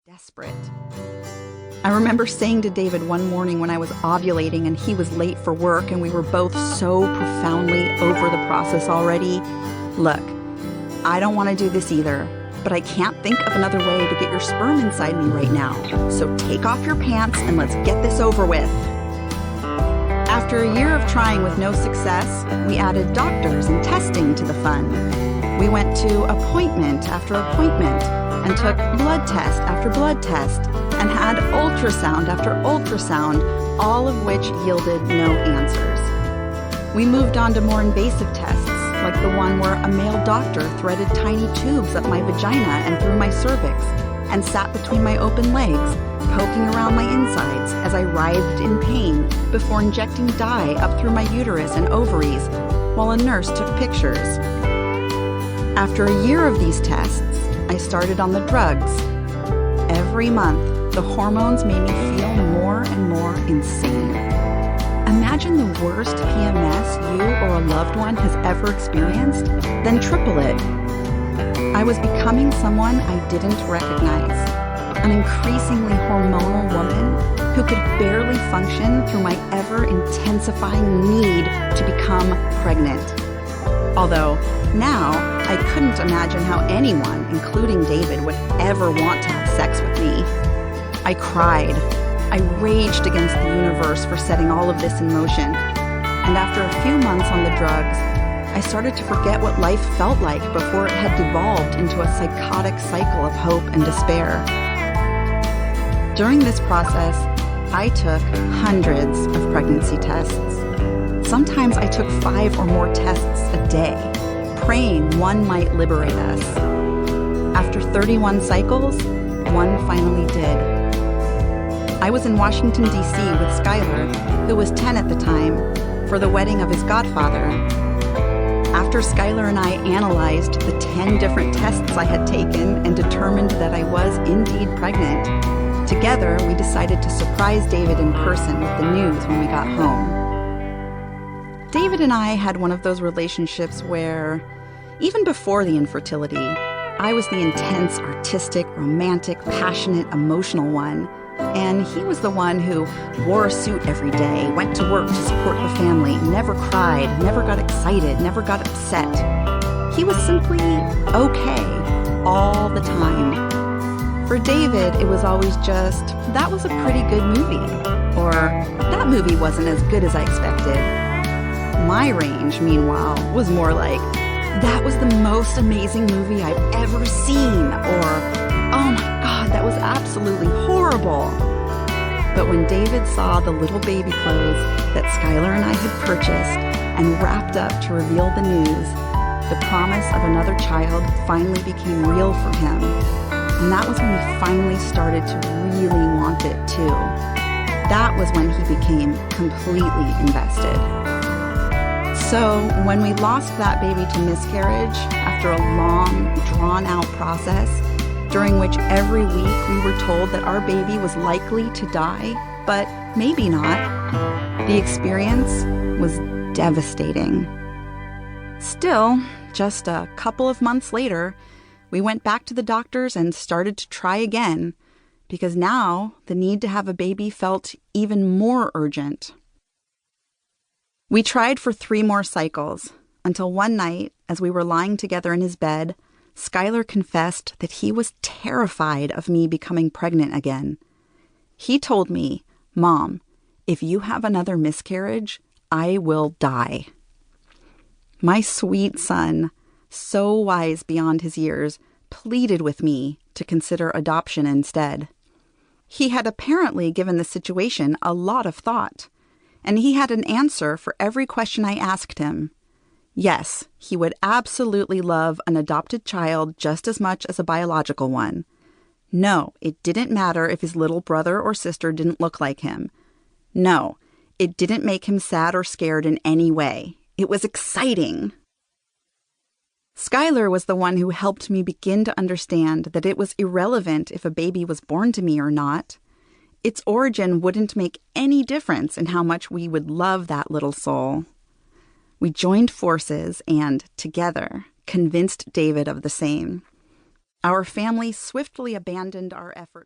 desperate. I remember saying to David one morning when I was ovulating and he was late for work and we were both so profoundly over the process already, "Look, I don't want to do this either, but I can't think of another way to get your sperm inside me right now. So take off your pants and let's get this over with." After a year of trying with no success, we added doctors and testing to the fun. We went to appointment after appointment and took blood test after blood test and had ultrasound after ultrasound, all of which yielded no answers. We moved on to more invasive tests, like the one where a male doctor threaded tiny tubes up my vagina and through my cervix and sat between my open legs, poking around my insides as I writhed in pain before injecting dye up through my uterus and ovaries while a nurse took pictures. After a year of these tests, I started on the drugs. Every month, the hormones made me feel more and more insane. Imagine the worst PMS you or a loved one has ever experienced, then triple it. I was becoming someone I didn't recognize, an increasingly hormonal woman who could barely function through my ever-intensifying need to become pregnant. Although, now, I couldn't imagine how anyone, including David, would ever want to have sex with me. I cried. I raged against the universe for setting all of this in motion. And after a few months on the drugs, I started to forget what life felt like before it had devolved into a psychotic cycle of hope and despair. During this process, I took hundreds of pregnancy tests. Sometimes I took 5 or more tests a day, praying one might liberate us. After 31 cycles, one finally did. I was in Washington, D.C. with Skylar, who was 10 at the time, for the wedding of his godfather. After Skylar and I analyzed the 10 different tests I had taken and determined that I was indeed pregnant, together we decided to surprise David in person with the news when we got home. David and I had one of those relationships where, even before the infertility, I was the intense, artistic, romantic, passionate, emotional one, and he was the one who wore a suit every day, went to work to support the family, never cried, never got excited, never got upset. He was simply okay all the time. For David, it was always just, "That was a pretty good movie," or "That movie wasn't as good as I expected." My range, meanwhile, was more like, "That was the most amazing movie I've ever seen," or "Oh my God, that was absolutely horrible." But when David saw the little baby clothes that Skylar and I had purchased and wrapped up to reveal the news, the promise of another child finally became real for him. And that was when we finally started to really want it too. That was when he became completely invested. So when we lost that baby to miscarriage after a long, drawn-out process, during which every week we were told that our baby was likely to die, but maybe not, the experience was devastating. Still, just a couple of months later, we went back to the doctors and started to try again, because now the need to have a baby felt even more urgent. We tried for 3 more cycles, until one night, as we were lying together in his bed, Skylar confessed that he was terrified of me becoming pregnant again. He told me, "Mom, if you have another miscarriage, I will die." My sweet son, so wise beyond his years, pleaded with me to consider adoption instead. He had apparently given the situation a lot of thought, and he had an answer for every question I asked him. Yes, he would absolutely love an adopted child just as much as a biological one. No, it didn't matter if his little brother or sister didn't look like him. No, it didn't make him sad or scared in any way. It was exciting. Skylar was the one who helped me begin to understand that it was irrelevant if a baby was born to me or not. Its origin wouldn't make any difference in how much we would love that little soul. We joined forces and, together, convinced David of the same. Our family swiftly abandoned our efforts.